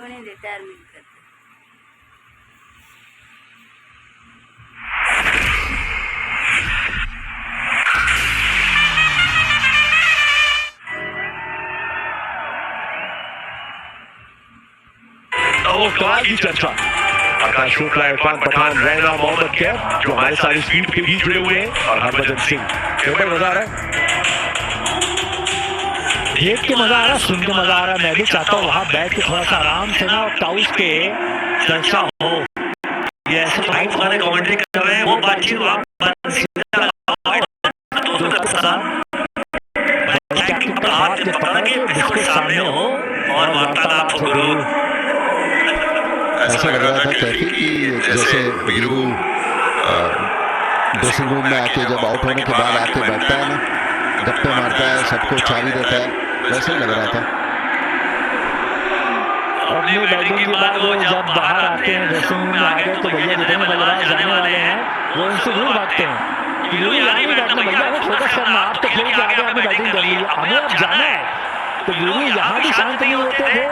बने रिटायरमेंट करते। कमाल की चर्चा आकाश शुक्ला, इरफान पठान, रैना, मोहम्मद कैफ जो हमारे साथ स्पीड पे भी जुड़े हुए हैं और हरभजन सिंह। पेपर मजा आ रहा है, देख के मजा आ रहा है, सुन के मजा आ रहा है। मैं भी चाहता हूँ वहाँ बैठ के थोड़ा सा आराम से ना टाउस पे चर्चा हो। ये ऐसे तो कमेंट्री कर रहे हैं, वो बातचीत वहाँ सामने हो और वार्तालाप हो। ऐसा लग रहा था कैफी कि जैसे वीरू ड्रेसिंग रूम में आके जब आउट होने के बाद आके बैठता है ना, गप्पे मारता है, सबको चाबी देता है, वैसे ही लग रहा था। अपनी बैटिंग के बाद वो जब बाहर आते हैं ड्रेसिंग रूम में आ गए तो भैया जितने बल्लेबाज जाने वाले हैं वो उनसे दूर भागते हैं। वीरू यहाँ नहीं बैठना भैया, हमें फोकस करना, आप तो खेल के आगे आपने बैटिंग कर ली, हमें अब जाना है। तो वीरू यहाँ भी शांत नहीं होते थे,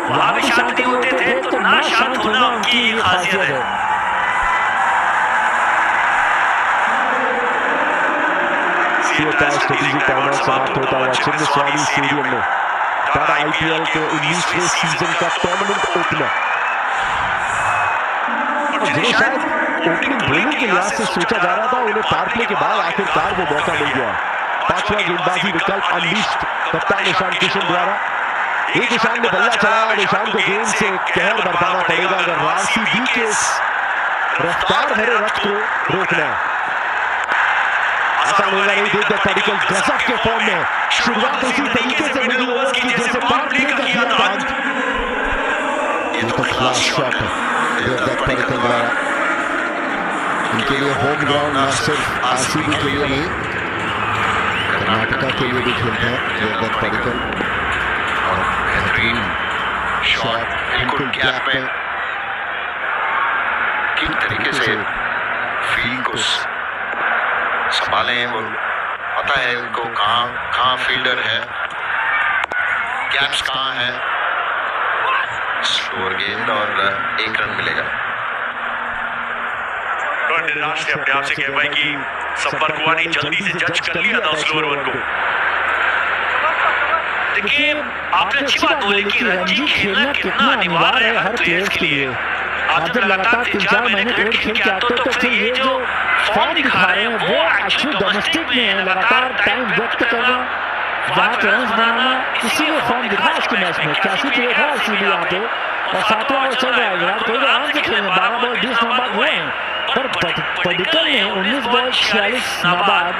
वहाँ भी शांत नहीं होते थे, तो ना शांत होना उनकी खासियत है। स्ट्रेटेजिक टाइमआउट समाप्त होता हुआ चिन्नस्वामी स्टेडियम में टाटा आईपीएल के 19वें सीजन का टूर्नामेंट ओपनर, जिन्हें शायद ओपनिंग बॉलिंग के लिहाज से सोचा जा रहा था, उन्हें पावर प्ले के बाद आखिरकार वो मौका मिल गया। पांचवा गेंदबाजी विकल्प अनलीस्ट कप्तान ईशान किशन द्वारा। एक ईशान ने बल्ला चलाया और ईशान को गेंद से कहर बरताना पड़ेगा अगर आरसीबी के इस रफ्तार भरे रथ को रोकना है। आसान होगा नहीं, देख द पार्टिकल गजब के फॉर्म में, शुरुआत उसी तरीके से मिडिल ओवर्स की जैसे पावर प्ले का किया था। ये तो क्लास शॉट है देव दत्त पार्टिकल द्वारा। इनके लिए होम ग्राउंड ना सिर्फ आरसीबी के लिए नहीं, कर्नाटका के लिए भी खेलते हैं देव दत्त पार्टिकल। और बेहतरीन शॉट बिल्कुल गैप में, किस तरीके से फील्ड को संभाले हैं वो, पता है उनको कहाँ फील्डर है, गैप्स कहाँ है। स्लोअर गेंद और 1 रन मिलेगा। निराश थे अपने आप से कह पाए कि संपर्क हुआ नहीं, जल्दी से जज कर लिया था स्लोअर वन को। देखिए आपने अच्छी बात बोली कि रणजी खेलना कितना अनिवार्य है हर प्लेयर के लिए। आप जब लगातार 3-4 महीने क्रिकेट खेल के आते हो तो फिर ये जो फॉर्म दिखा रहे हैं वो एक्चुअली डोमेस्टिक में है, लगातार टाइम व्यक्त करना, वहाँ पे रन बनाना, इसी में फॉर्म दिखा उसके मैच में। कैसी प्लेयर है आरसीबी यहाँ पे, और 7वां ओवर चल रहा है, विराट कोहली आराम से खेल रहे हैं, 12 बॉल 20 नाबाद हुए हैं, पर पडिक्कल ने 19 बॉल 46 नाबाद,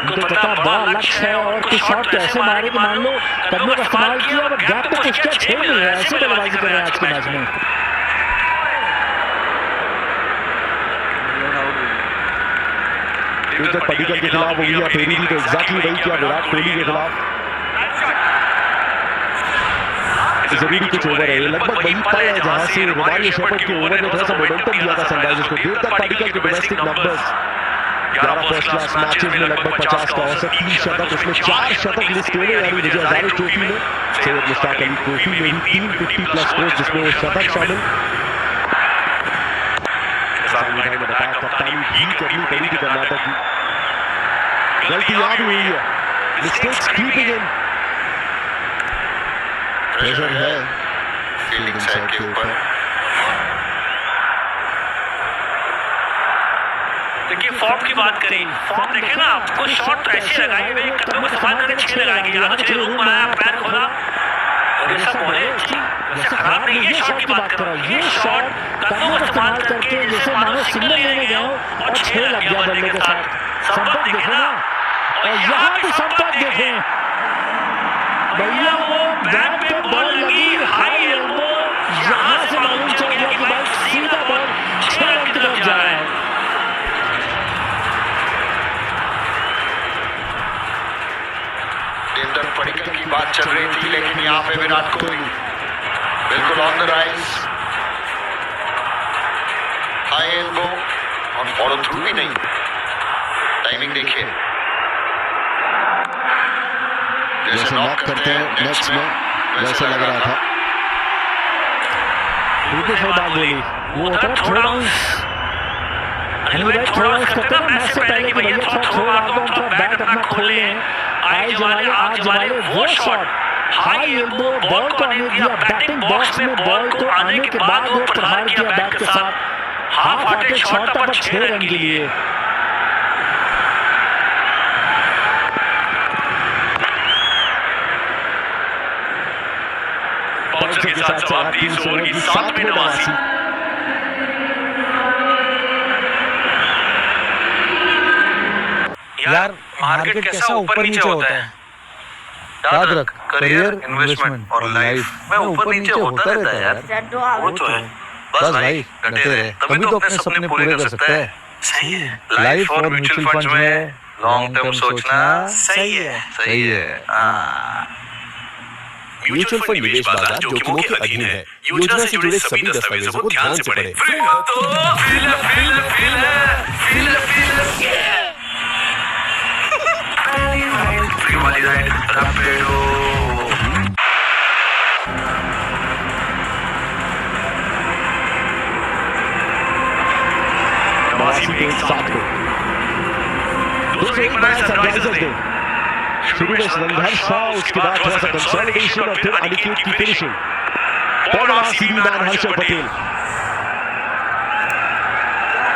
उनको पता बड़ा लक्ष्य है और कुछ शॉट ऐसे मारे कि मान लो कदमों का इस्तेमाल किया और गैप पे कुछ क्या 6 मिल रहा है, ऐसे बल्लेबाजी कर रहे हैं आज के मैच में। पडिक्कल के खिलाफ हो गया फेरी भी, तो एग्जैक्टली वही किया विराट कोहली के खिलाफ। जरूरी कुछ ओवर है, लगभग वही पल है जहां से रोमारियो शेफर्ड के ओवर ने थोड़ा सा मोमेंटम दिया था सनराइजर्स को। देव दत्त पार्टिकल के domestic numbers 11 first class matches में लगभग 50 का औसत, 3 शतक, उसमें 4 शतक लिस्ट हुए, यानी विजय हजारे ट्रॉफी में, सैयद मुश्ताक अली ट्रॉफी में भी 350 स्कोर जिसमें वो शतक शामिल। ने बताया कप्तानी भी करनी पड़ी थी कर्नाटक की, गलती याद हुई है, मिस्टेक्स क्रीपिंग इन, प्रेशर है फील्डिंग साइड के ऊपर। देखिए फॉर्म की बात करें, फॉर्म देखे ना आपको, शॉट ऐसे लगाए हुए कदमों को संभाल करके 6 लगाएंगे, यहाँ तो 6 रूम बनाया, पैर खोला और ये सब बोले वैसे खराब नहीं है। शॉट की बात कर रहा हूँ, ये शॉट कदमों को इस्तेमाल करके जैसे मानो सिग्नल लेने गए हो और 6 लग गया बल्ले के साथ। संपर्क देखे ना, और यहाँ भी संपर्क देखे भैया, वो बैट पे बॉल लगी हाई एल्बो, यहाँ से मालूम चल गया कि भाई सीधा बॉल 6 रन की तरफ जा रहा है। देवदत्त पडिक्कल की बात चल रही थी, लेकिन यहाँ पे विराट कोहली बिल्कुल on the rise, high elbow और फॉलो थ्रू भी नहीं, टाइमिंग देखिए, जैसे नॉक करते हैं नेक्स्ट में वैसे लग रहा था। बिल्कुल सही बात बोली। वो होता है थ्रो डाउन, थ्रो डाउन करते हैं मैच से पहले कि भैया थोड़ा थ्रो मार दो, थोड़ा बैट अपना खोल लें, आए जमाले वो शॉट हाई एल्बो बॉल को आने दिया, बैटिंग बॉक्स में बॉल को आने के बाद वो प्रहार किया बैट के साथ, हाफ हार्टेड शॉट था पर 6 रन के लिए। बाउंसर के साथ जवाब 30 ओवर की 7वीं नवासी। यार मार्केट कैसा ऊपर नीचे होता है, याद रख करियर इन्वेस्टमेंट और लाइफ में ऊपर नीचे होता रहता है यार। वो तो है, बस भाई डटे रहे, तभी तो अपने सपने पूरे कर सकते हैं। सही है। लाइफ और म्यूचुअल फंड्स में लॉन्ग टर्म सोचना सही है। सही है। म्यूचुअल फंड निवेश बाजार जोखिमों के अधीन है। योजना से जुड़े सभी दस्तावेजों को ध्यान से पढ़ें। शुरू में संघर्ष था, उसके बाद थोड़ा सा कंसोलिडेशन और फिर अनिकेत की फिनिशिंग। बॉलर सीधी man Harshal Patel.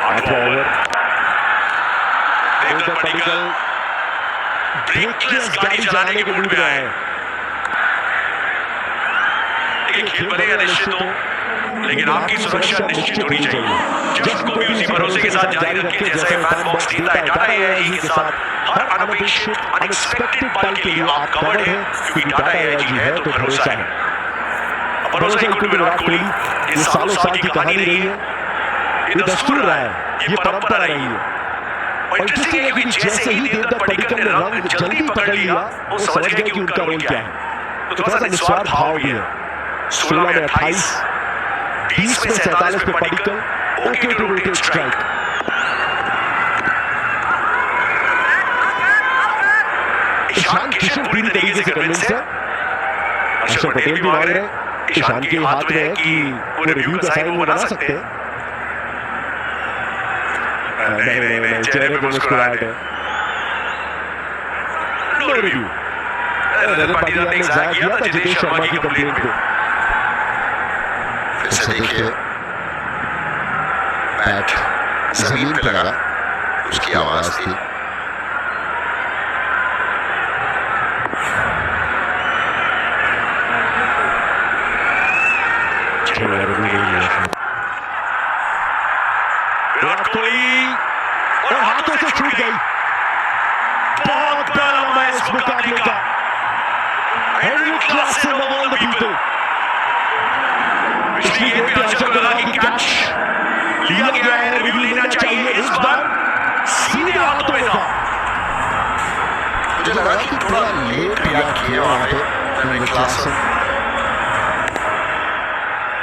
8वां over, Devdutt Padikkal breakless गाड़ी चलाने के मूड में है। खेल बनेगा निश्चित हो, लेकिन आपकी सुरक्षा निश्चित होनी चाहिए। जस्ट को भी उसी भरोसे के साथ जारी रखें जैसे फैन बॉक्स देता है। टाटा एआईजी के साथ हर अनपेक्षित अनएक्सपेक्टेड पल के लिए आप कवर्ड हैं, क्योंकि टाटा एआईजी है तो भरोसा है। भरोसा इक्वल टू विराट कोहली। ये सालों साल की कहानी रही है, ये दस्तूर रहा है, ये परंपरा रही है। और इंटरेस्टिंग है कि जैसे ही देवदत्त पडिक्कल ने रंग जल्दी पकड़ लिया, वो समझ गए कि उनका रोल क्या है। तो थोड़ा सा निस्वार्थ भाव भी है। 16 में 28, 20 में 47 पे Padikkal, okay to rotate strike. Ishan Kishan पूरी तरीके से कन्विंस है। हर्षल पटेल भी मान रहे हैं, ईशान के हाथ में है कि वो रिव्यू का साइन वो बना सकते हैं। नहीं, चेहरे पे मुस्कुराहट है। No review. रजत पाटीदार ने जाया किया था जितेश शर्मा की कंप्लेंट पे। फिर से देखिए, बैट जमीन पे लगा, उसकी आवाज थी। विराट कोहली और हाथों से छूट गई। बहुत बड़ा मैच इस मुकाबले का। Henry Klaasen of all the people. पिछली गेम में हर्षल को लगा कि कैच लिया गया है, रिव्यू लेना चाहिए। इस बार सीधे हाथों में था। मुझे लगा कि थोड़ा लेट रिएक्ट किए वहां पे हेनरी क्लासन,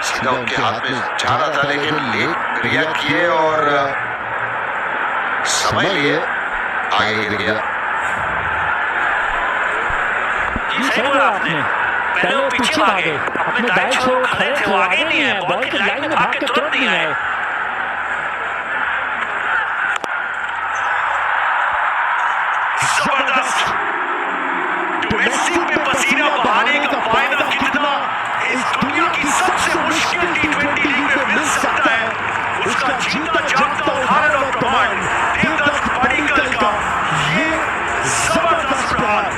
सीधा उनके हाथ में जा रहा था, लेकिन लेट रिएक्ट किए और समय लिए आगे गिर गया। सही बोला आपने, पहले वो पीछे भागे, अपने दाएं छोर खड़े थे, वो आगे नहीं है, बॉल की लाइन में भाग के तुरंत नहीं आए। जबरदस्त डोमेस्टिक में पसीना बहाने का फायदा कितना इस दुनिया की सबसे मुश्किल टी20 लीग में मिल सकता है, उसका जीता जागता उदाहरण और प्रमाण देवदत्त पडिक्कल का ये जबरदस्त प्रहार।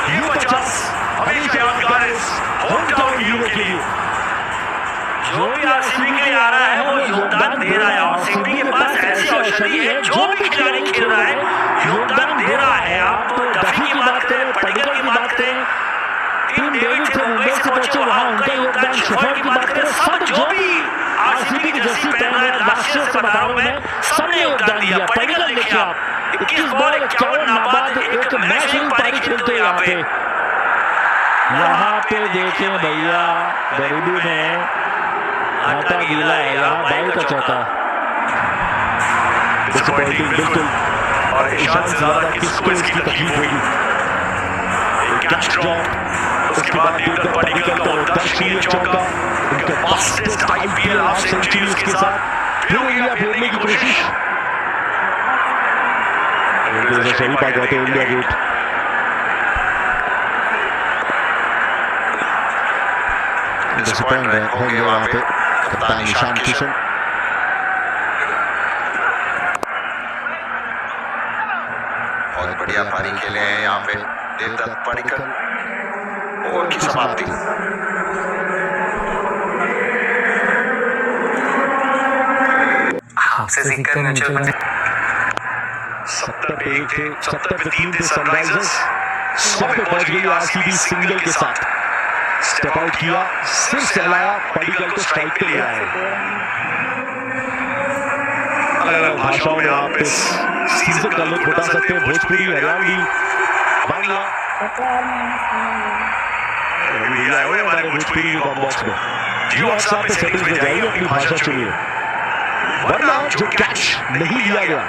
ये 50 हमेशा यादगार है इस होम टाउन हीरो के लिए। जो भी आरसीबी के लिए आ रहा है वो योगदान दे रहा है। आरसीबी के पास ऐसी औषधि है, जो भी खिलाड़ी खेल रहा है योगदान दे रहा है। आप डफी की बात करें, पडिक्कल की बात करें, टीम डेविड से मुंबई से पहुंचे वहां उनका योगदान, शेफर्ड की बात करें, सब जो भी आरसीबी की जर्सी पहन रहे हैं राष्ट्रीय समारोह में सबने योगदान दिया। पडिक्कल देखिए आप, 21 बॉल 51 नाबाद, एक मैच नहीं पारी खेलते यहाँ पे देखें भैया, गरीबी में आटा गीला है, यहाँ बाई का चौका। डिसअपॉइंटिंग बिल्कुल। और ईशान से ज्यादा किसको इसकी तकलीफ होगी। कैच ड्रॉप, उसके बाद देवदत्त पडिक्कल का दर्शनीय चौका, उनके फास्टेस्ट IPL हाफ सेंचुरी उसके साथ फिर इंडिया फेरने की कोशिश। शरीफ आ गए थे इंडिया गेट। डिसअपॉइंट होंगे वहां पे कप्तान ईशान किशन। बहुत बढ़िया पारी खेले हैं यहाँ पे देवदत्त पडिक्कल। ओवर की समाप्ति। से सीखकर नेचर बने। 70 पे 1 थे, 70 पे 3 थे सनराइजर्स, 100 पे पहुंच गई RCB सिंगल के साथ। स्टेप आउट किया, सिर सहलाया, पडिक्कल को स्ट्राइक पे ले आए। अलग-अलग भाषाओं में आप इस सीजन का लुत्फ उठा सकते हैं। भोजपुरी, हरियाणवी, बांग्ला, आए हुए हमारे भोजपुरी कॉम बॉक्स में। जियो हॉटस्टार पे सेटिंग्स में जाइए, अपनी भाषा चुनिए। वरना जो कैच नहीं लिया गया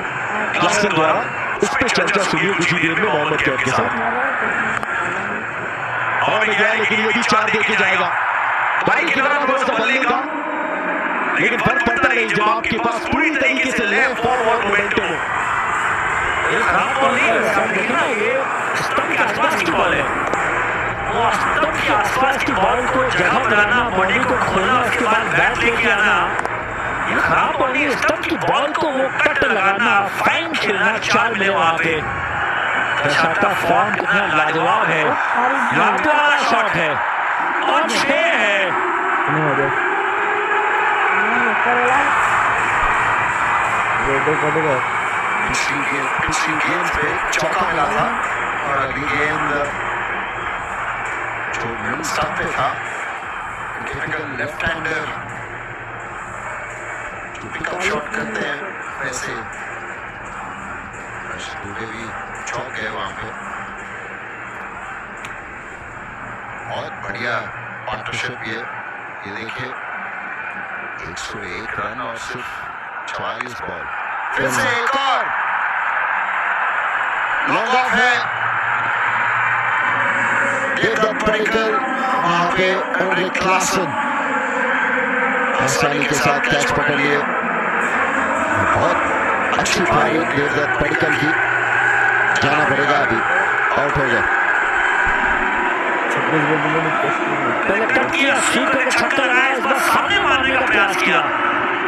क्लासन द्वारा, उस पर चर्चा सुनिए कुछ ही देर में मोहम्मद कैफ के साथ। और गया लेकिन ये भी 4 दे के जाएगा। भाई किनारा थोड़ा सा बल्ले का, लेकिन फर्क पड़ता नहीं जब आपके पास पूरी तरीके से लेफ्ट फॉरवर्ड मोमेंटम हो। ये खराब बॉल नहीं है, देखना ये स्टंप के आसपास की बॉल है। वो स्टंप के आसपास की बॉल को जगह बनाना, बॉडी को खोलना, उसके बाद बैट लेके आना, ये खराब बॉल नहीं है। स्टंप की बॉल को वो कट लगाना, फाइन खेलना, 4 मिले वहां पे। शॉट का फॉर्म कितना लाजवाब है, लाजवाब वाला शॉट है और 6 है। पिछली गेंद पे चौका मिला था और अगली गेंद जो मिडल स्टंप पे था, टिपिकल लेफ्ट हैंडर जो पिकअप शॉट करते हैं वैसे दुबे भी चौक गए वहां पे। बहुत बढ़िया पार्टनरशिप ये देखिए, 101 रन और सिर्फ 44 बॉल। फिर से एक और लॉन्ग ऑफ है। देवदत्त पडिक्कल वहां पे एंड्रिक क्लासन आसानी के साथ कैच पकड़ लिए। बहुत अच्छी पारी देवदत्त पडिक्कल की। जाना पड़ेगा, अभी आउट हो गए। छक्का लगाया, इस बार सामने मारने का प्रयास किया।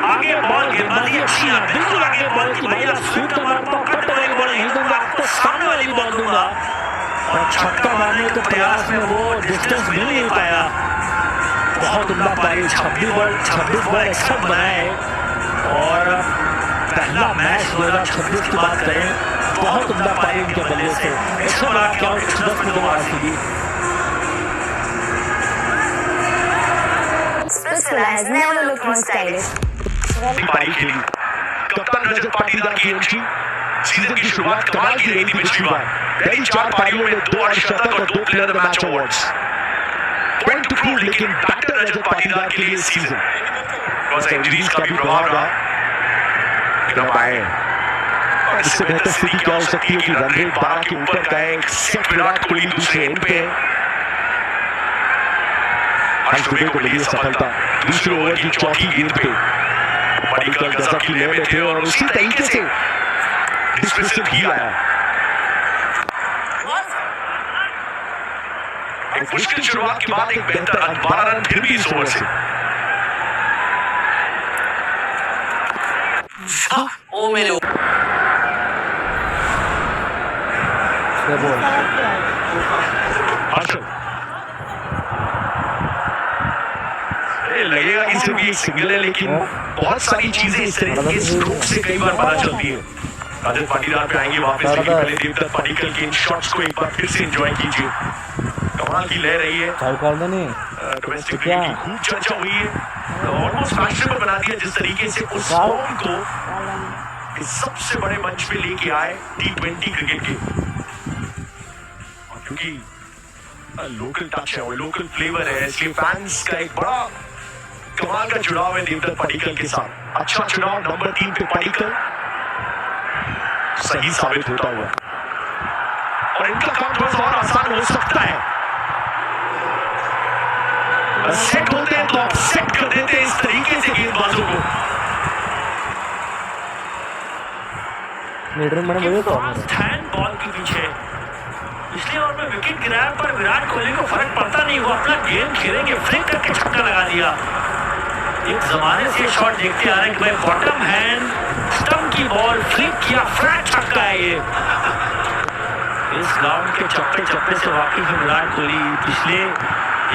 आगे बॉल गेंदबाजी अच्छी है, बिल्कुल आगे बॉल की भाई आप स्वीप तो मारता हूँ, कट वाली बॉल नहीं दूंगा आपको, सामने वाली बॉल दूंगा। और छक्का मारने के प्रयास में वो डिस्टेंस मिल नहीं पाया। बहुत उम्दा पारी, 26 बॉल 61 बनाए। और पहला मैच 2026 की बात करें, बहुत उम्दा पारी उनके बल्ले से। 100 लगा क्या 110 में 2 RCB। Spritzler has never looked more stylish. पारी खेली, कप्तान रजत पाटीदार की एंट्री। सीजन की शुरुआत कमाल की रही थी पिछली बार। पहली 4 पारियों में 2 अर्धशतक और 2 player of the match awards. Point two prove, लेकिन बैटर रजत पाटीदार के लिए सीजन इंजरीज का भी प्रभाव रहा। इससे बेहतर स्थिति क्या हो सकती है कि रन रेट 12 के ऊपर का है। एक सेट विराट कोहली दूसरे एंड पे है। हर्ष दुबे को मिली सफलता दूसरे ओवर की चौथी गेंद पे। पडिक्कल गजब की लय में थे और उसी तरीके से डिस्मिसल किया है। एक मुश्किल शुरुआत के बाद एक बेहतर 12 रन फिर भी इस ओवर से। ओ मेरे हर्षल लगेगा कि सिर्फ ये सिंगल है, लेकिन बहुत सारी चीजें इस तरह के स्ट्रोक से कई बार पता चलती है। रजत पाटीदार पे आएंगे वापस, लेकिन पहले देवदत्त पडिक्कल के इन शॉट्स को एक बार फिर से एंजॉय कीजिए। कमाल की लय रही है। डोमेस्टिक क्रिकेट की खूब चर्चा हुई है, ऑलमोस्ट फैशनेबल बना दिया जिस तरीके से उस फॉर्म को इस सबसे बड़े मंच पे लेके आए T20 क्रिकेट के। क्योंकि लोकल टच है और लोकल फ्लेवर है, इसलिए फैंस का एक बड़ा कमाल का चुनाव है देवदत्त पडिक्कल के साथ। अच्छा चुनाव नंबर 3 पे पडिक्कल सही साबित होता हुआ, और इनका काम थोड़ा सा और आसान हो सकता है। सेट होते हैं तो आप सेट कर कर देते हैं इस तरीके से गेंदबाजों को। हैंड बॉल के पीछे पिछले ओवर में विकेट गिराया पर विराट कोहली को फर्क पड़ता नहीं, वो अपना गेम खेलेंगे, फ्लिक करके छक्का लगा दिया। एक जमाने से शॉट देखते आ रहे हैं कि भाई बॉटम हैंड स्टंप की बॉल फ्लिक किया, फ्लैट छक्का है ये। इस ग्राउंड के चप्पे चप्पे से वाकिफ है विराट कोहली। पिछले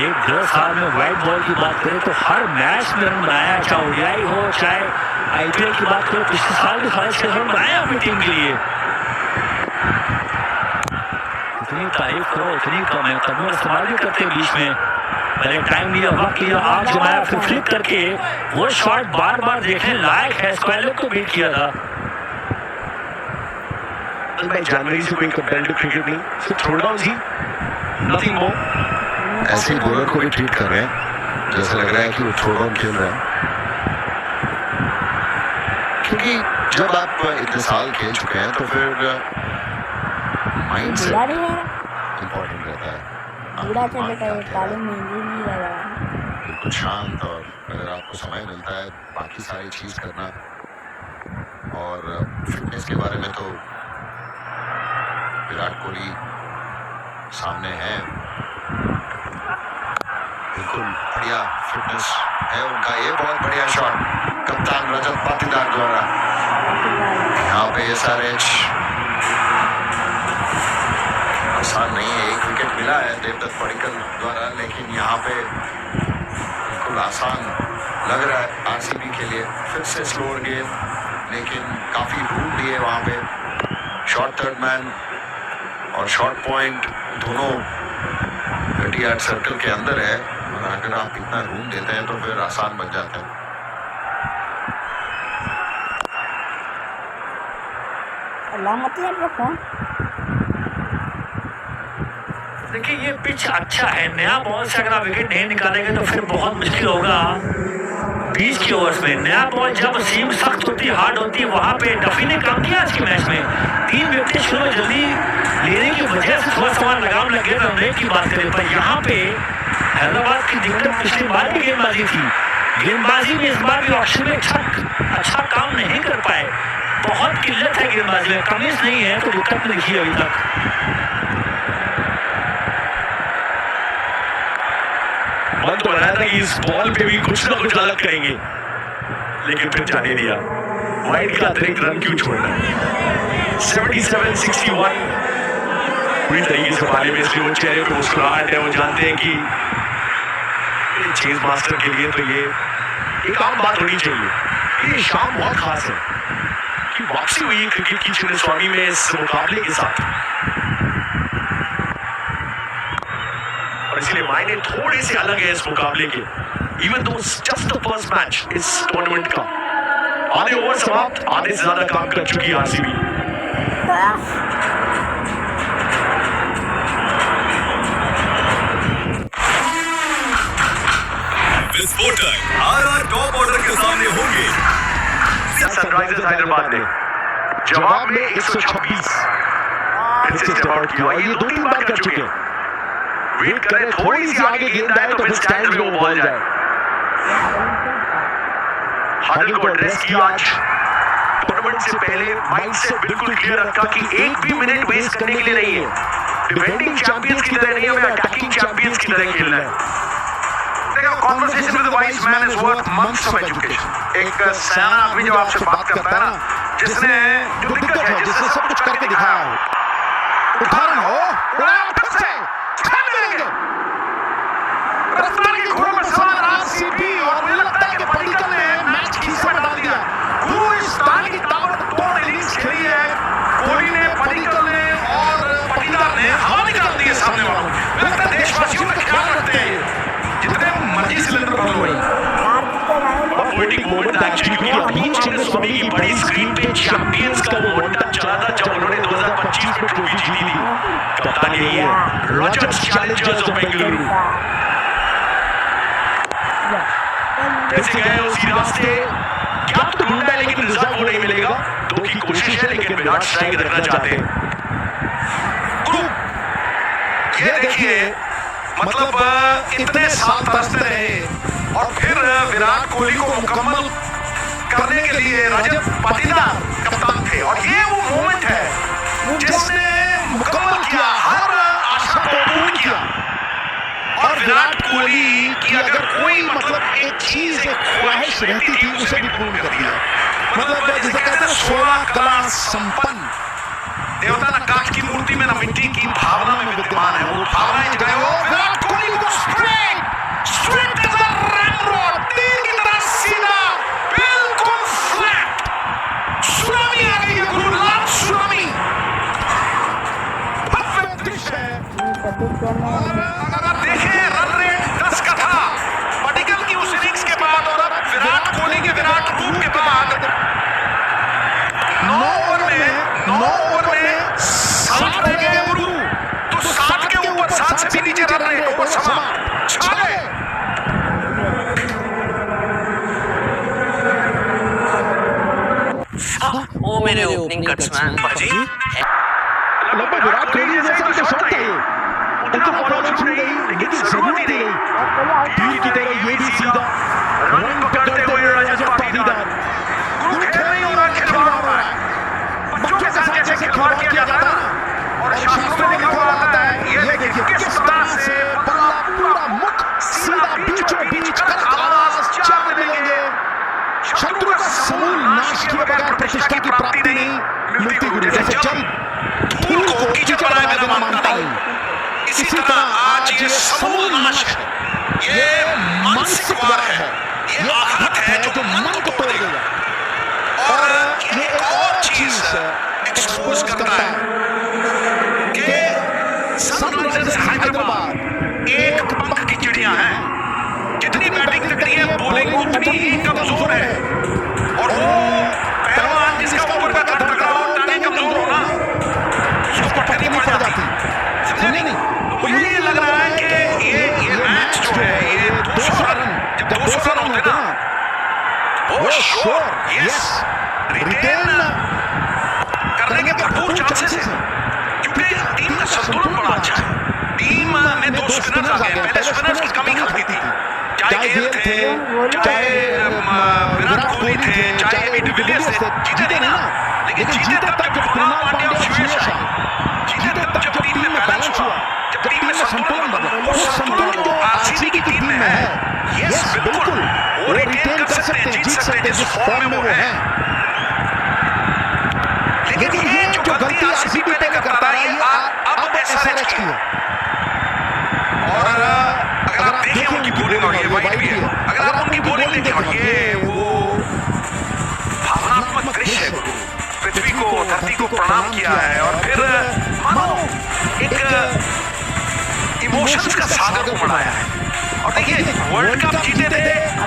1-2 साल में व्हाइट बॉल की बात करें तो हर मैच में रन बनाया, चाहे ओडीआई हो चाहे आईपीएल की बात करें, पिछले साल भी 6 रन बनाया अपनी टीम के लिए। इतनी तारीफ करो उतनी कम है, तब इस्तेमाल भी करते हैं बीच में, पहले टाइम लिया, वक्त लिया, आग जमाया, फिर फ्लिक करके वो शॉट बार बार देखने लायक है। स्क्वायर को बीट किया था। जनवरी से कोई कंपेटिटिव क्रिकेट नहीं, सिर्फ थ्रो डाउन ही, नथिंग मोर। ऐसे ही बॉलर को भी ट्रीट कर रहे हैं जैसा लग रहा है कि वो थ्रो डाउन खेल रहा है, क्योंकि जब आप इतने साल खेल चुके हैं तो फिर माइंड से इम्पोर्टेंट रहता है। बिल्कुल शांत, और अगर आपको समय मिलता है बाकी सारी चीज करना, और फिटनेस के बारे में तो विराट कोहली सामने है, बिल्कुल बढ़िया फिटनेस है उनका। ये बहुत बढ़िया शॉट कप्तान रजत पाटीदार द्वारा, यहाँ पे SRH आसान नहीं है, 1 विकेट मिला है देवदत्त पडिक्कल द्वारा, लेकिन यहाँ पे बिल्कुल आसान लग रहा है आरसीबी के लिए। फिर से स्लोअर गेम, लेकिन काफी रूल दिए वहाँ पे। शॉर्ट थर्ड मैन और शॉर्ट पॉइंट दोनों 30 यार्ड सर्कल के अंदर है, और अगर आप इतना रूम देते हैं तो फिर आसान बन जाता है। देखिए ये पिच अच्छा है, नया बॉल से अगर आप विकेट नहीं निकालेंगे तो फिर बहुत मुश्किल होगा। 20 के ओवर्स में नया बॉल जब सीम सख्त होती, हार्ड होती, वहां पे डफी ने काम किया आज के मैच में। 3 विकेट शुरू में जल्दी लेने की वजह से थोड़ा सा लगाम लग गया रन रेट की बात करें, पर यहाँ पे हैदराबाद की दिक्कत पिछली बार भी गेंदबाजी थी, गेंदबाजी में इस बार भी ऑप्शन में अच्छा काम नहीं कर पाए। बहुत किल्लत है गेंदबाजी में, कमिश नहीं है तो विकेट नहीं दिखी अभी तक। मन तो रहा था कि इस बॉल पे भी कुछ ना कुछ अलग करेंगे, लेकिन फिर जाने दिया। वाइड का अतिरिक्त रन क्यों छोड़ना। 77-61 पूरी तरीके से पाले में वो चेहरे पे मुस्कुराहट है, वो जानते हैं कि चेज मास्टर के लिए तो ये एक आम बात होनी चाहिए। ये शाम बहुत खास है कि वापसी हुई क्रिकेट की चिन्ह स्वामी में इस मुकाबले के साथ, और इसलिए मायने थोड़े से अलग है इस मुकाबले के। Even though just the first match इस टूर्नामेंट का। आधे ओवर समाप्त, आधे से ज्यादा काम कर चुकी है आरसीबी। विस्फोटक आरआर टॉप ऑर्डर के सामने होंगे सनराइजर्स हैदराबाद ने जवाब में 126 फिर से स्टेप आउट किया। ये 2-3 बार कर चुके हैं। वेट करें थोड़ी सी आगे गेंद आए तो फिर स्टैंड में वो बॉल जाए। हडल को एड्रेस किया आज। टूर्नामेंट से पहले माइंडसेट बिल्कुल क्लियर रखा कि एक भी मिनट वेस्ट करने के लिए नहीं है। डिफेंडिंग चैंपियंस की तरह नहीं है, हमें अटैकिंग चैंपियंस की तरह खेलना है। Conversation with a wise man is worth months of education. एक सयाना आदमी जो आपसे बात करता है ना, जिसने जो दिक्कत है, जिसने सब कुछ करके दिखाया हो, उदाहरण हो, उड़ाया फिर से, खेल देंगे। रफ्तार के घोड़े में सवार आरसीबी, और मुझे लगता है कि पडिक्कल ने मैच खीसे में डाल दिया। पूरी स्टाइल की ताबड़तोड़ इनिंग्स खेली है कोहली ने, पडिक्कल ने और पाटीदार ने हवा निकाल दी है सामने वालों। मुझे लगता है देशवासियों का ख्याल रखते हैं, जितने मर्जी सिलेंडर बंद हुए। पोएटिक मोमेंट एक्चुअली क्योंकि अभी चिन्ह स्वामी की बड़ी स्क्रीन पे चैंपियंस का वो मोमेंट चला था जब उन्होंने 2025 में ट्रॉफी जीती थी। कप्तान यही है, रॉजर्स चैलेंजर्स ऑफ बेंगलुरु। जैसे गए उसी रास्ते, क्या तो ढूंढा है लेकिन रिजल्ट वो नहीं मिलेगा। दो की कोशिश है लेकिन विराट स्ट्राइक रखना चाहते हैं। ये देखिए, मतलब इतने साल तरसते रहे और फिर विराट कोहली को मुकम्मल करने के लिए रजत पाटीदार कप्तान थे और ये वो मोमेंट है जिसने मुकम्मल किया, हर आशा को पूर्ण किया। और विराट कोहली की अगर कोई मतलब एक चीज, एक ख्वाहिश रहती थी, उसे भी पूर्ण कर दिया। मतलब जिसे कहते हैं 16 कला संपन्न देवता न काठ की मूर्ति में न मिट्टी की भावना में विद्यमान है। वो भावनाएं जो है वो विराट कोहली को स्ट्रेट एज अ रैमरॉड, तीर की तरह सीधा, बिल्कुल फ्लैट। सुनामी आ गई है गुरु, लाल सुनामी। भव्य दृश्य है। और अगर देखें रन रेट 10 का था पटिकल की उस इनिंग्स के बाद और अब विराट कोहली के विराट रूप के बाद 9 ओवर में 60 रह गए गुरु। तो 60 के ऊपर 7 से भी नीचे रन रेट, ओवर समा छा गए। वो मेरे ओपनिंग कट्स मैन बाजी लगभग विराट कोहली जैसा तो शॉट था ये, उतना फॉलो छूट गई लेकिन जरूरत ही नहीं। तीर की तरह ये भी सीधा रन पकड़ते हुए रजत पाटीदार। गुरु खेल नहीं हो रहा, खिलवाड़ हो रहा है। बच्चों के साथ जैसे खिलवाड़ किया जाता है ना, और शास्त्रों में लिखा होता है, ये देखिए किस तरह से बदला पूरा मुख, सीधा बीचों बीच कड़क आवाज, चार मिलेंगे। शत्रु का समूल नाश किए बगैर प्रतिष्ठा की प्राप्ति नहीं मिलती गुरु। जैसे जल धूल को कीचड़ बनाए बिना मानता नहीं, इसी तरह आज ये समूल नाश है, ये मानसिक वार है, ये आघात है जो मन को तोड़ देगा। और ये एक और चीज एक्सपोज करता है कि सनराइजर्स हैदराबाद एक पंख की चिड़िया है। जितनी बैटिंग तकड़ी है, बॉलिंग उतनी ही कमजोर है। और वो पहलवान जिसका ऊपर का कद तगड़ा हो, टांगे कमजोर हो ना, उसको पटकनी पड़ जाती। समझे नहीं? तो मुझे ये लग रहा है कि ये मैच जो है, ये 200 रन, जब 200 रन होते ना, वो श्योर यस रिटेन करने के भरपूर चांसेस हैं, क्योंकि टीम का संतुलन बड़ा अच्छा है। टीम में 2 स्पिनर्स आ गए। पहले स्पिनर्स की कमी खलती थी, चाहे गेल थे, चाहे विराट कोहली थे, चाहे एबी डिविलियर्स थे, जीते नहीं ना। लेकिन जीते तब जब कृणाल पांड्या और श्रेयस आए, जीते तब जब टीम में बैलेंस हुआ, जब टीम में संतुलन बना। वो संतुलन जो आरसीबी की टीम में है, यस बिल्कुल वो रिटेन कर सकते हैं, जीत सकते हैं जिस फॉर्म में वो है। लेकिन ये जो गलती आरसीबी पहले करता रहा, ये अब एसआरएच की है। और अगर आप देखें उनकी बॉलिंग, और ये वाइड भी है, अगर आप उनकी बॉलिंग देखें, और ये वो भावनात्मक दृश्य है, पृथ्वी को, धरती को प्रणाम किया है, और फिर मानो एक इमोशंस का सागर को बढ़ाया है। और देखिए वर्ल्ड कप जीते थे,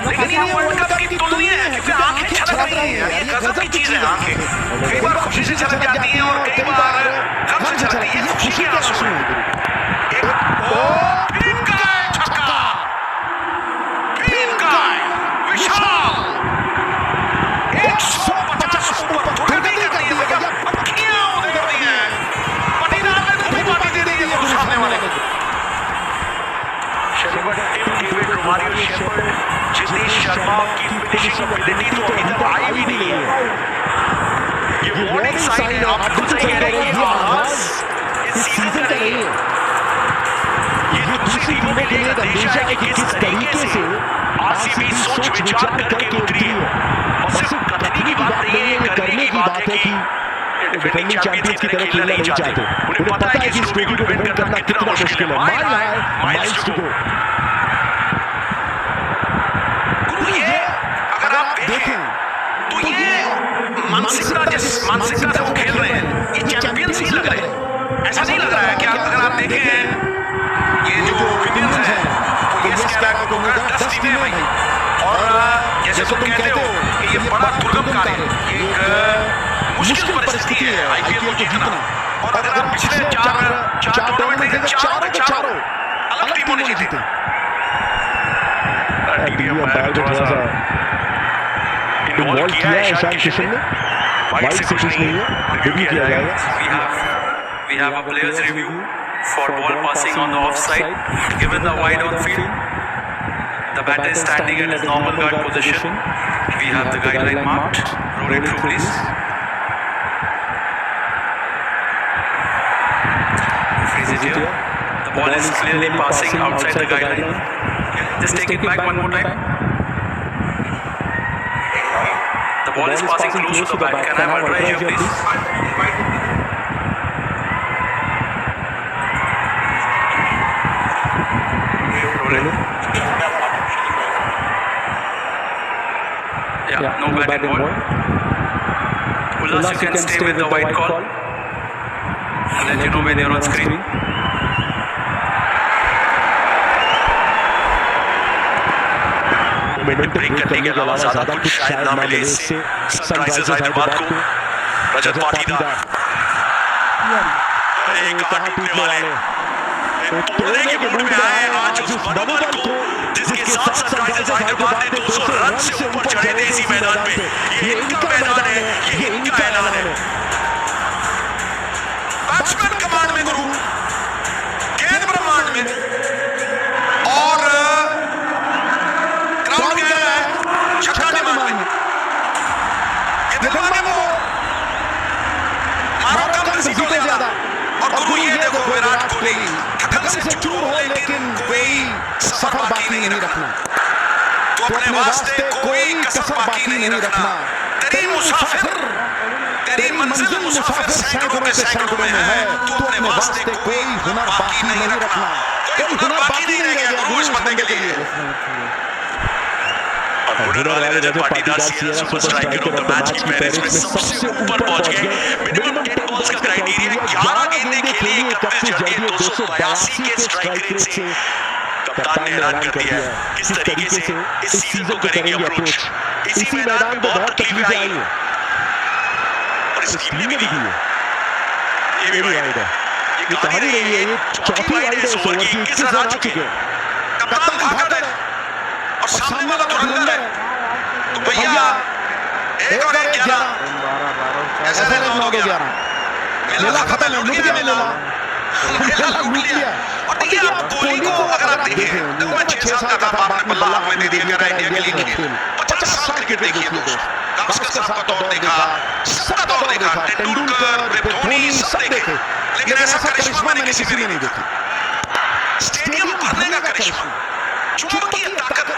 लेकिन ये वर्ल्ड कप की तुलनीय है, क्योंकि आंखें छलक रही हैं। ये गजब की चीज है। आंखें कई बार खुशी से छलक जाती हैं और कई बार गम से छलकती है। खुशी के आंसू हैं। विशाल 150 ऊपर धुरी कर दी है भैया, पक्कियां उधर कर दी हैं। पाटीदार ने धुरी मारी दे दी है सामने वाले को। शेफर्ड टीम की weight Romario Shepherd, Jitesh Sharma की फिनिशिंग एबिलिटी तो अभी तक आई भी नहीं है। ये वार्निंग साइन है, आप खुद सही कह रहे हैं, ये आगाज इस सीजन का नहीं है। ये दूसरी टीमों के लिए एक अंदेशा है कि किस तरीके से आरसीबी सोच विचार करके उतरी है। और सिर्फ कथनी की बात नहीं है, ये करने की बात है कि डिफेंडिंग चैंपियंस की तरह खेलना नहीं चाहते। उन्हें पता है कि इस ट्रॉफी को डिफेंड करना कितना मुश्किल है। माइल है, माइल्स टू गो। गुरु ये अगर आप देखें तो ये मानसिकता से वो खेल रहे हैं, ये चैंपियंस ही लग रहे हैं। ऐसा नहीं लग रहा है कि अगर आप देखें ये जो विलियम्स है, वो यस कह रहा है को 10 टीमें भाई। और जैसे तुम कहते हो कि ये बड़ा दुर्गम कार्य है, ये एक मुश्किल परिस्थिति है आईपीएल को जीतना। और अगर आप पिछले चार टूर्नामेंट देखें, चारों के चारों अलग टीमों ने जीते। टीवी अंपायर थोड़ा सा इन्वॉल्व किया है ईशान किशन ने, वाइड से कुछ नहीं है, रिव्यू किया जाएगा। We have a players review for ball passing on the offside, given the wide on field. The batter is standing at his normal guard position. We have the guideline marked. Roll it through, please. Freeze it here. The ball is clearly passing outside the guideline. Just take it back one more time. The ball is passing close to the bat. Can I have a try here, please? Yeah, no batting ball. Ullas, you can stay with the white call. I'll let you know when you're on screen. Break करने के अलावा ज्यादा कुछ शायद ना मिले इससे Sunrisers Hyderabad को। रजत पाटीदार कहाँ टूटने वाले तोड़ने के मूड में आए आज उस मनोबल को जिसके साथ सनराइजर्स हैदराबाद ने 200 रन से ऊपर चढ़े थे इसी मैदान पे। ये इनका मैदान है, ये इनका ऐलान है। बैट्समैन कमांड में गुरु, गेंद ब्रह्मांड में और ग्राउंड कह रहा है छक्का डिमांड में। ये दिलवाने को मारो कम किसी को ज्यादा। और गुरु ये देखो विराट कोहली थकन से चूर हो लेकिन कोई सफर बाकी नहीं रखना। तो अपने वास्ते कोई कसर बाकी नहीं रखना। तेरी मुसाफिर तेरी मंजिल मुसाफिर सैकड़ों के सैकड़ों में है। तो अपने वास्ते कोई हुनर बाकी नहीं रखना। कोई हुनर बाकी नहीं रह गया गुरु इस बंदे के लिए। हुनर वाले रजत पाटीदार सीएम super striker of the match की फहरिस्त में सबसे ऊपर पहुंच गए। मिनिमम 10 बॉल्स का क्राइटेरिया 11 गेंदें खेली 31 जगह 282 के स्ट्राइक रेट से कप्तान ने ऐलान कर दिया है किस तरीके से इस सीजन को करेंगे अप्रोच। इसी मैदान पे बहुत तकलीफें आई हैं और इस टीम ने भी की है। ये भी वाइड है, ये कहानी नहीं है, ये चौथी वाइड है इस ओवर की। 21 रन आ चुके हैं, कप्तान भागा है और सामने वाला धुरंधर है। तो भैया 1 और 1 11 ऐसे 9 और 11 मेला खत्म है, लूट लिया मेला लूट लिया। और देखिए आप कोहली को अगर आप देखें तो मैं 6 साल का था, बाद में बल्ला में दे दिया मेरा इंडिया के लिए 50 साल क्रिकेट देखिए दोस्त। गावस्कर साहब का दौर देखा, सबका दौर देखा, तेंदुलकर, धोनी सब देखे, लेकिन ऐसा करिश्मा मैंने किसी में नहीं देखा। स्टेडियम भरने का करिश्मा, चुंबकीय ताकत,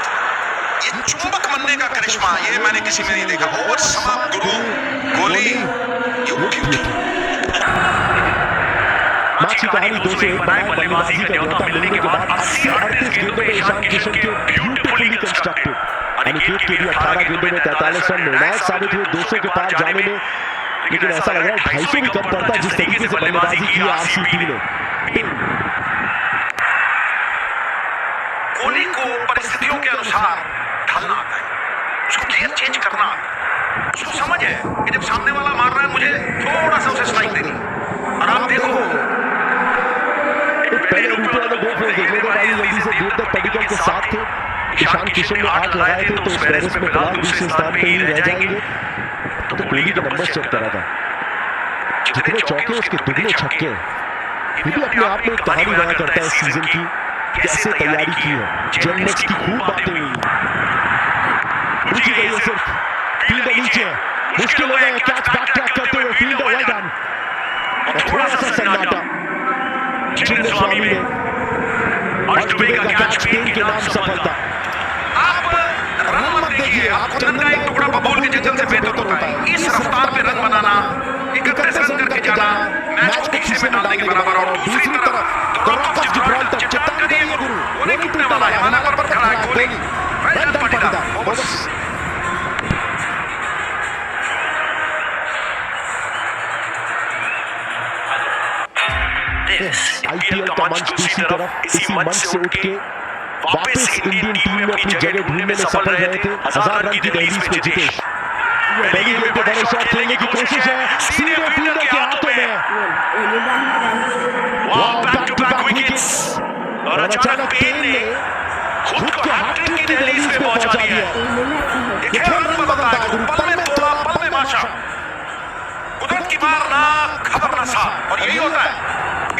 ये चुंबक बनने का करिश्मा ये मैंने किसी में नहीं देखा। ओवर समाप्त गुरु कोहली यू ब्यूटीफुल। मैच की कहानी 2 से 1 बनाए बल्लेबाजी का न्योता मिलने के बाद 80-38 गेंदों में ईशान किशन के ब्यूटीफुली कंस्ट्रक्टेड अनिकेत के लिए 18 गेंदों में 43 रन निर्णायक साबित हुए 200 के पार जाने में। लेकिन ऐसा लग रहा है 250 भी कम पड़ता जिस तरीके से बल्लेबाजी की आरसीबी ने। कोहली को परिस्थितियों के अनुसार ढलना आता है, उसको गियर चेंज करना आता है, उसको समझ है कि जब सामने वाला मार रहा है मुझे थोड़ा सा उसे स्ट्राइक देनी। और आप देखो पहले ऊपर वाले दो फेस देख लेते भाई जल्दी से दूर तक पडिकल के साथ थे। ईशान किशन ने 8 लगाए थे तो इस फेरिस में फिलहाल दूसरे स्थान पे ही रह जाएंगे। तो कोहली के नंबर चेक करा था, जितने चौके उसके दुगने छक्के। ये भी अपने आप में एक कहानी बयां करता है इस सीजन की, कैसे तैयारी की है। जेमनेक्स की खूब बातें हुई, रुकी गई है सिर्फ फील्डर नीचे, मुश्किल हो गया कैच बैक ट्रैक करते हुए फील्डर वेल डन। और थोड़ा सा सन्नाटा चिंदे स्वामी ने और दुबे का कैच पेन के नाम सफलता। आप रन मत देखिए, आप चंदन का एक टुकड़ा बबूल के जंगल से बेहतर होता है। इस रफ्तार पे रन बनाना, 31 रन करके जाना, मैच को खीसे में डालने के बराबर। और दूसरी तरफ चट्टान करिए गुरु, वो नहीं टूटने वाला है, अनावर पर खड़ा है Kohli. Well done Patidar. IPL का मंच दूसरी तरफ इसी मंच से उठ के वापस इंडियन टीम में अपनी जगह ढूंढने में सफल रहे थे 1000 रन की दहलीज पे जितेश। पहली गेंद पे बड़े शॉट खेलने की कोशिश है, सीधे फील्डर के हाथों में। बैक टू बैक विकेट्स और अचानक पेन ने खुद को हैट्रिक की दहलीज पे पहुंचा दिया। ये खेल रन बदलता है गुरु, पल में तोड़ा पल में माशा। कुदरत की मार ना खबर ना सा, और यही होता है।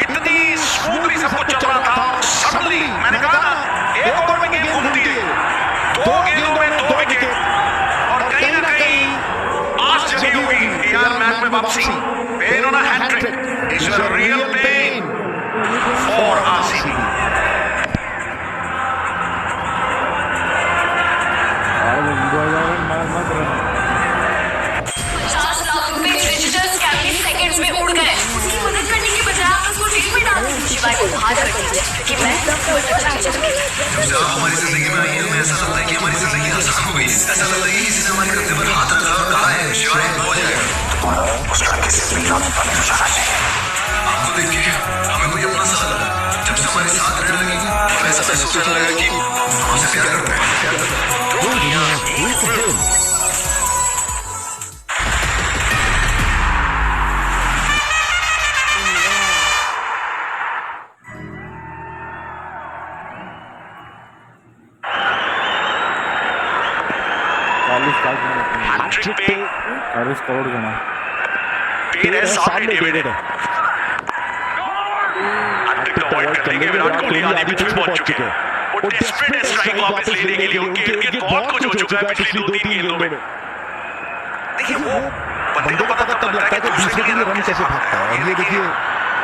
इतनी स्मूथली सब कुछ चल रहा था, सडनली मैंने कहा ना 1 ओवर में गेम घूमती है। में वापसी, pain on a hat-trick is a real pain for RCB. Seconds में उड़ गए। उसकी मदद करने के बजाय आप उसको जेल में डाल दीजिए। शिवाय को बाहर कर दीजिए क्योंकि मैं जब हमारी जिंदगी में आई है, हमें ऐसा लगता है कि हमारी जिंदगी आसान हो गई। ऐसा लगता है कि किसी ने हमारे कंधे पर हाथ रखा और कहा है शिवाय हो जाएगा। उस लड़के से मिलना नहीं जाना चाहिए। आपको देख के हमें कोई अपना सा लगा। जब से हमारे साथ रहने लगी हमें ऐसा महसूस होने लगा कि हमसे प्यार करते हैं। हैट्रिक पे 40 करोड़ देना। पेन है सामने डेविड है। हैट्रिक का अवॉइड करने के विराट कोहली आगे पीछे पहुंच चुके हैं। वो डेस्परेट स्ट्राइक वापस लेने के लिए उनके इर्द गिर्द बहुत कुछ हो चुका है पिछली 2-3 गेंदों में। देखिए वो बंदे को पता तब लगता है कि दूसरे के लिए रन कैसे भागता है। और ये देखिए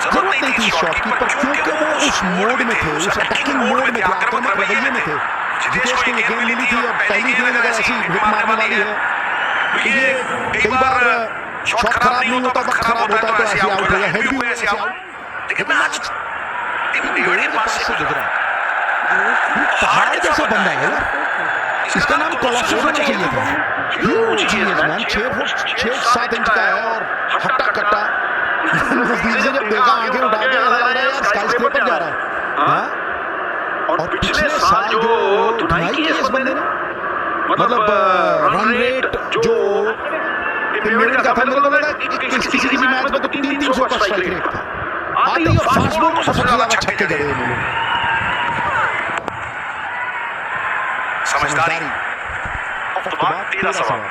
जरूरत नहीं थी शॉट की, पर क्योंकि वो उस मोड में थे, उस अटैकिंग मोड में थे, आक्रामक रवैये में थे। जितेश को ये गेंद मिली थी और पहली गेंद अगर ऐसी हिट मारने वाली है तो ये कई बार शॉट खराब नहीं होता, वक्त खराब होता है तो ऐसे आउट हो गया, हेड भी ऐसे आउट। लेकिन मैच डेविड पास से गुजरा, पहाड़ जैसा बंदा है यार। इसका नाम कोलोसस होना चाहिए था। Huge genius man, 6 foot 6-7 inch का है और हट्टा कट्टा। नजदीक से जब देखा आंखें उठा के ऐसा लग रहा है यार स्काई स्क्रेपर जा रहा है। हाँ? और पिछले साल जो धुनाई की इस बंदे ने, मतलब रन रेट जो मिनट का था, मेरे को लगा किसी मैच में तो 300 का स्ट्राइक रेट था। आते ही और फास्ट बॉल में सबसे ज्यादा छक्के जड़े उन्होंने। समझदारी ऑफ द मार्क, 13 सवाल।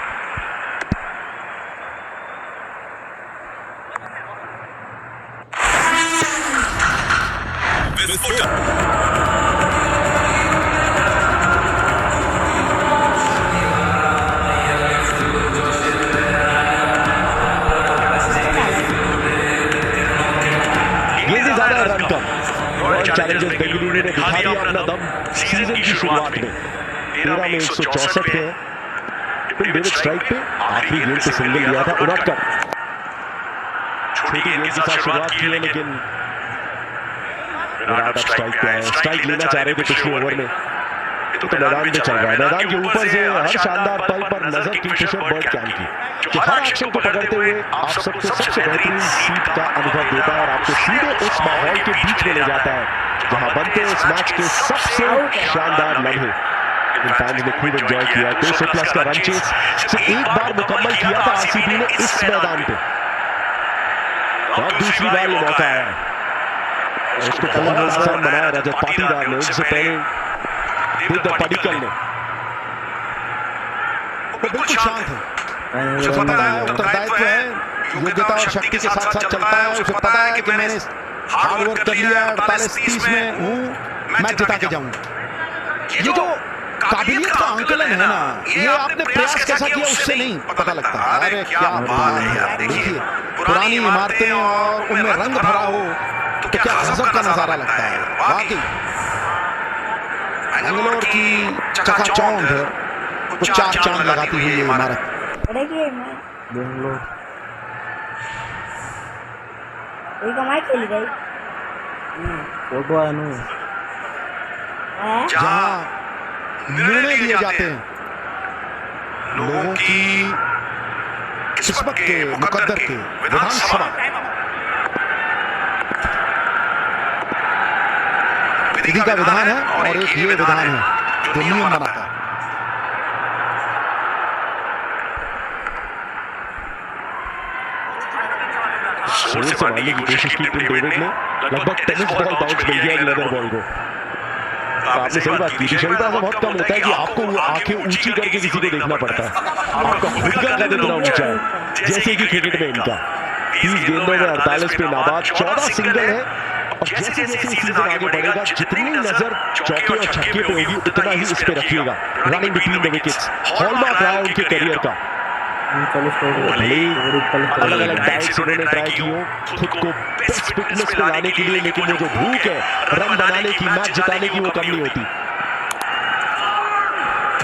चैलेंजर्स बेंगलुरु ने दिखा दिया अपना दम सीजन की शुरुआत में। 13 में 164 पे है। डेविड स्ट्राइक पे आखिरी गेंद पे सिंगल लिया था उड़ाकर। छोटी गेंद के साथ शुरुआत की है लेकिन विराट स्ट्राइक पे है। स्ट्राइक लेना चाह रहे थे पिछले ओवर में, तो मैदान में चल रहा है। मैदान के ऊपर से हर शानदार पल पर नजर किंगफिशर बर्ड कैम की, जो हर एक्शन को पकड़ते हुए आप सबको सबसे बेहतरीन सीट का अनुभव देता है और आपको सीधे उस माहौल के बीच में ले जाता है जहां बनते हैं इस मैच के सबसे शानदार लम्हे। इन फैंस ने खूब एंजॉय किया। 200+ का रन चेस सिर्फ एक बार मुकम्मल किया था आरसीबी ने इस मैदान पे, और दूसरी बार ये मौका आया और उसको बहुत आसान बनाया रजत पाटीदार ने। उससे पहले देवदत्त पडिक्कल ने। वो बिल्कुल शांत है, मुझे पता है उत्तरदायित्व है, योग्यता और शक्ति के साथ साथ चलता है। उसे पता है कि मैंने हार्ड वर्क कर लिया, 48-30 में हूँ, मैच जिता के जाऊंगा। ये जो काबिलियत का आंकलन है ना, ये आपने प्रयास कैसा किया उससे नहीं पता लगता। अरे क्या बात है यार, देखिए पुरानी इमारतें और उनमें रंग भरा हो तो क्या गजब का नजारा लगता है वाकई। बेंगलोर की चकाचौंध वो चार चांद लगाती हुई ये इमारत। बेंगलोर फोटो आया नु जहाँ निर्णय लिए जाते हैं लोगों की किस्मत के, मुकद्दर के। विधानसभा विधि का विधान है और एक ये विधान है जो नियम बनाता है। जोर से मारने की कोशिश की टिम डेविड ने, लगभग टेनिस बॉल बाउंस मिल गया लेदर बॉल को। आपने सही बात की थी, शरीर बहुत कम होता है कि आपको वो आंखें ऊंची करके किसी को देखना पड़ता है। आपका खुद का कद इतना ऊंचा है जैसे कि क्रिकेट में इनका। 30 गेंदों में 48 पे नाबाद, 14 सिंगल है। और जैसे जैसे सीजन आगे बढ़ेगा जितनी नजर चौके और छक्के पे होगी उतना ही इस पे रखिएगा। Running between the wickets hallmark रहा है उनके करियर का। अलग अलग डाइट्स इन्होंने ट्राई की हो खुद को बेस्ट फिटनेस पे लाने के लिए, लेकिन वो जो भूख है रन बनाने की, मैच जिताने की, वो कम नहीं होती।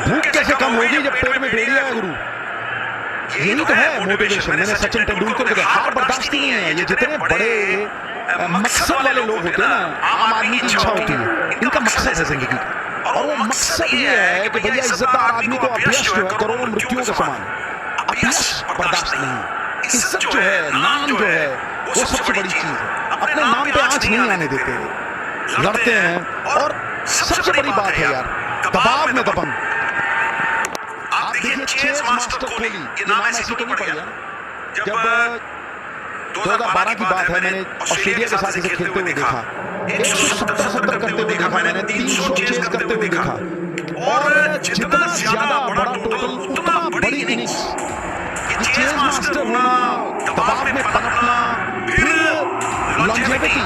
भूख कैसे कम होगी जब पेट में भेड़िया है गुरु? यही तो है मोटिवेशन। मैंने सचिन तेंदुलकर को हार बर्दाश्त नहीं है। ये जितने बड़े मकसद वाले लोग होते हैं ना, आम आदमी की इच्छा होती है, इनका मकसद है जिंदगी का, और वो मकसद ये है कि भैया इज्जतदार आदमी को अपयश जो है करोड़ों मृत्युओं के समान, अपयश बर्दाश्त नहीं। इज्जत जो है, नाम जो है, वो सबसे बड़ी चीज है। अपने नाम पे आंच नहीं आने देते, लड़ते हैं। और सबसे बड़ी बात है यार, दबाव में दबंग। आप देखिए चेस मास्टर कोहली, ये नाम ऐसे तो नहीं पड़ गया। जब 2012 की बात है, मैंने ऑस्ट्रेलिया के साथ इसे खेलते हुए देखा, 170 करते हुए देखा मैंने, 300 चेस करते हुए देखा, और जितना ज्यादा बड़ा टोटल उतना बड़ी इनिंग्स। चेस मास्टर होना, दबाव में पनपना, फिर लॉन्जेविटी,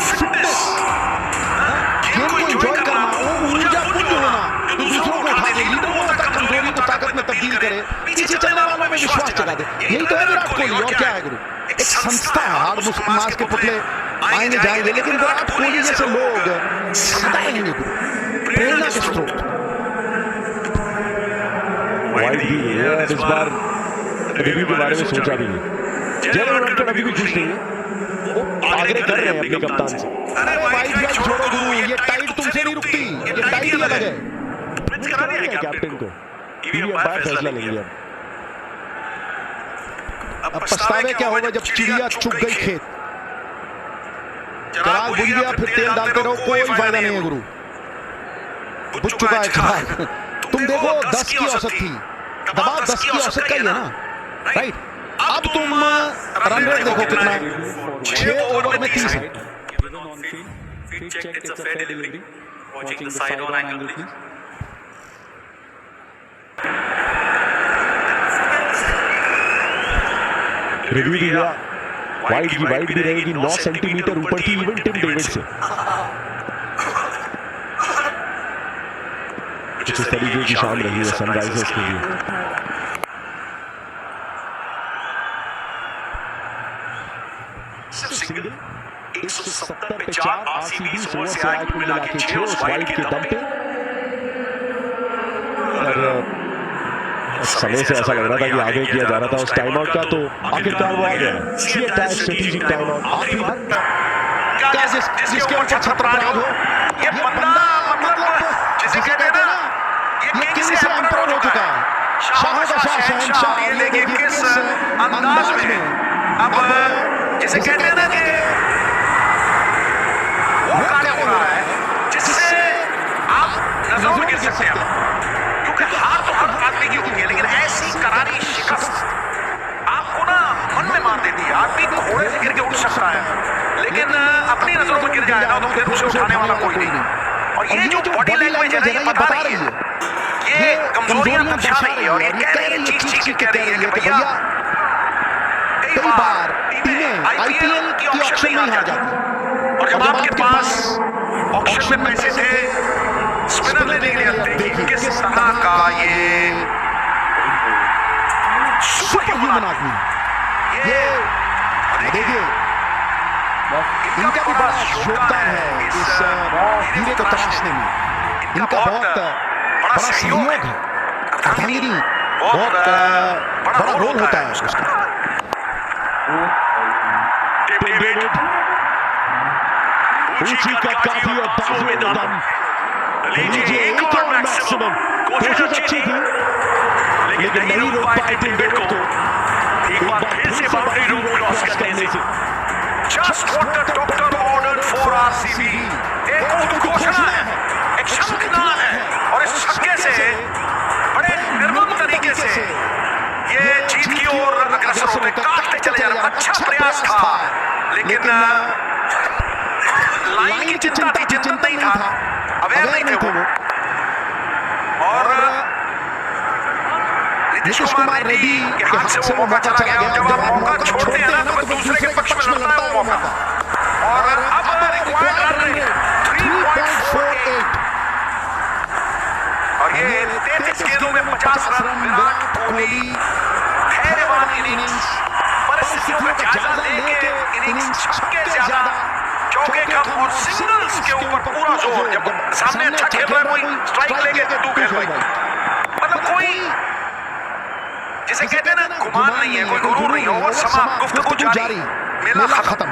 फिटनेस, गेम को एंजॉय करना, वो ऊर्जा पुंज होना, दूसरों को उठा दे, लीडरों तक कमजोरी को ताकत में तब्दील करे, पीछे चलने वालों में विश्वास जगा दे। यही तो है विराट कोहली। और क्या है गुरु? एक संस्था है, हार्ड मास के पुतले आएंगे जाएंगे, लेकिन विराट कोहली जैसे लोग सदा रहेंगे गुरु, प्रेरणा के स्रोत। वाइड भी है इस बार, रिव्यू के बारे में सोचा भी नहीं। जेरल रनकर अभी भी खुश नहीं है, वो आग्रह कर रहे हैं अपने कप्तान से, अरे वाइड राइट छोड़ो गुरु, ये टाइट तुमसे नहीं रुकती, ये टाइट ही अलग है। करा दिया है कैप्टन को, ये अंपायर फैसला लेंगे। अब पछतावे क्या होगा जब चिड़िया चुग गई खेत, चराग बुझ गया, फिर तेल डालते रहो, कोई फायदा नहीं है गुरु, बुझ चुका है चराग। तुम देखो 10 की औसत थी, दबाव 10 की औसत का ही है ना, राइट? अब तुम रन रेट देखो कितना है, 6 ओवर में 30 है। रिव्यू दिया, वाइड की वाइड भी रहेगी 9 सेंटीमीटर ऊपर की, इवन टिम डेविड से। कुछ इस तरीके की शाम रही है सनराइजर्स के लिए। सिंगल 170 पे 4, आरसीबी 16 से आए कुल मिला के 6 उस वाइड के दम पे। और समय से ऐसा लग रहा था कि आगे किया जा रहा था उस टाइम आउट का, तो आखिरकार वो आ गया। ये स्ट्रेटेजिक टाइम आउट जिसके ऊपर छत्रराज हो, ये बंदा मतलब जिसे कहते हैं ना, ये किंग से एम्परर हो चुका है, शाह का शाह, शहंशाह। ये देखिए किस अंदाज में, अब जिसे कहते हैं ना कि वो कार्य हो रहा है जिससे आप नजरों में गिर सकते हैं, क्योंकि हार तो हर आदमी की होती है, लेकिन ऐसी करारी शिकस्त आपको ना मन में मार देती है। आदमी घोड़े से गिर के उठ सकता है, लेकिन अपनी नजरों में गिर जाएगा तो फिर उसे उठाने वाला कोई नहीं। और ये जो बॉडी लैंग्वेज है ना, ये बता रही है, ये कमजोरियां दर्शा रही है, और ये कह रही है, चीख कह रही है कि भैया कई बार टीमें आईपीएल की ऑक्शन में हार जाती, और जब आपके पास ऑक्शन में पैसे थे स्पिनर लेने के लिए, देखिए किस तरह का ये सुपर ह्यूमन आदमी, ये देखिए इनका भी बड़ा योगदान है इस हीरे को तराशने में, इनका बहुत बड़ा सहयोग है, अर्धांगिनी बहुत बड़ा रोल होता है उसका। ऊंची कट काफी और बाजू में दम, लीजिए एक और मैक्सिमम। कोशिश अच्छी थी लेकिन नहीं रोक पाए टिम डेविड को एक बार फिर से बाउंड्री रूम क्रॉस करने से। Just what the doctor ordered for RCB, एक उद्घोषणा है, एक शंखनाद है, और इस छक्के से बड़े निर्मम तरीके से ये जीत की ओर अग्रसर होते काटते चले जा रहे हैं। अच्छा प्रयास था, लेकिन लाइन की चिंता थी, चिंतन नहीं था, अवेयर नहीं थे वो। और नीतीश कुमार रेड्डी के हाथ से वो मौका चला गया। जब आप मौका छोड़ते हैं ना तो फिर दूसरे के पक्ष में लड़ता है वो मौका। और अब रिक्वायर्ड रन रेट 3.48, और ये 33 गेंदों में 50 रन विराट कोहली इनिंग्स परिस्थितियों का जायजा लेके इनिंग्स छक्के ज्यादा, चौके कम और सिंगल्स के ऊपर पूरा जोर। जब सामने अच्छा खेल रहा है कोई, स्ट्राइक लेके तू खेल भाई। मतलब कोई जिसे कहते हैं ना, गुमान नहीं है, कोई गुरूर नहीं हो, वो समा गुफ्तगू जारी, मेला खत्म।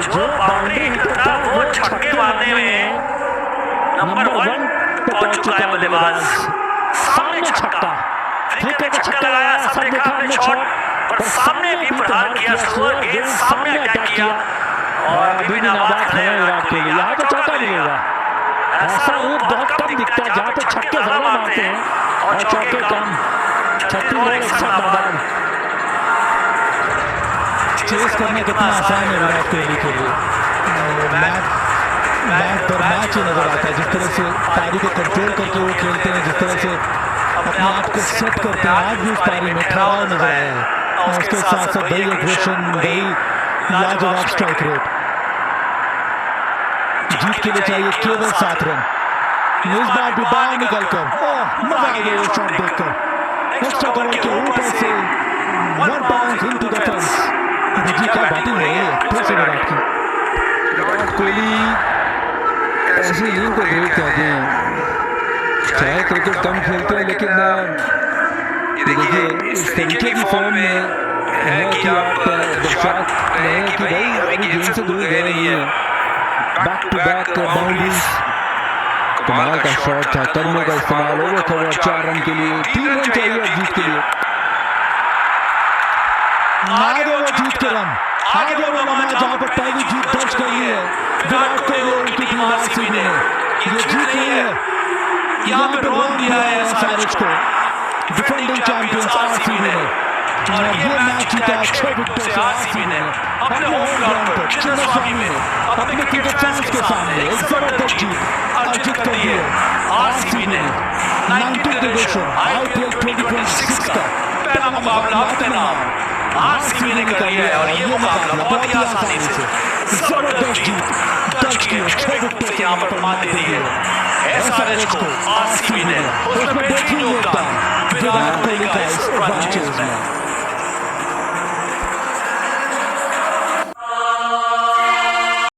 जो बाउंड्री हिटता वो छक्के मारने में नंबर 1 पहुंच चुका है बल्लेबाज। सामने छक्का, फ्लिकर का छक्का लगाया, सब देखा हमने शॉट, पर सामने भी प्रहार किया, स्लोअर गेंद सामने अटैक किया और अभी नाबाद खड़े हैं विराट कोहली। यहाँ तो चौका मिलेगा, ऐसा रूप बहुत कम दिखता है जहाँ पे छक्के ज्यादा मारते हैं और चौके कम। 36 बॉल एक साथ नाबाद। चेस करना कितना आसान है विराट कोहली के लिए। मैच पर मैच ही नजर आता है, जिस तरह से पारी को कंट्रोल करके वो खेलते हैं, जिस तरह से अपने आप को सेट करते हैं। आज भी उस पारी में ठहराव नजर आया है और उसके साथ साथ वही एग्रेशन, वही लाजवाब स्ट्राइक रेट। जीत के लिए चाहिए केवल 7 रन। इस बार भी बाहर निकलकर मजा आ गया शॉट देखकर। एक्स्ट्रा कवर के ऊपर से 1 बाउंस इनटू द फेंस। जी क्या बैटिंग है ये फिर से विराट की। विराट कोहली ऐसी लीग को ग्रेट कहते हैं, चाहे क्रिकेट कम खेलते हैं लेकिन देखिए इस तरीके की फॉर्म में है कि आप दर्शात रहे हैं कि भाई अभी गेम से दूर गए नहीं है। बैक टू बैक बाउंड्रीज, कमाल का शॉट था, कदमों का इस्तेमाल, ओवर कवर 4 रन के लिए, 3 रन चाहिए जीत के लिए। आगे वो जीत के रन, आगे वो लम्हा जहां पर पहली जीत दर्ज कर ली है विराट कोहली और उनकी टीम आरसीबी ने। ये जीत नहीं है, यहाँ पे रोक दिया है एसआरएच को, डिफेंडिंग चैंपियंस आरसीबी ने। और ये मैच जीता 6 विकेटों से आरसीबी ने अपने होम ग्राउंड पर चिन्नास्वामी में अपने क्रिकेट फैंस के सामने एक जबरदस्त जीत अर्जित कर दी है आरसीबी ने। 19th एडिशन आईपीएल 2026 का पहला मुकाबला अपने नाम आरसीबी ने कर लिया है और ये मुकाबला बहुत ही आसानी से जबरदस्त जीत दर्ज की 6 विकेटों से यहाँ पर मात दे दी है एसआरएच को आरसीबी ने। उसमें देखिए योगदान विराट कोहली का इस फ्रेंचाइज में।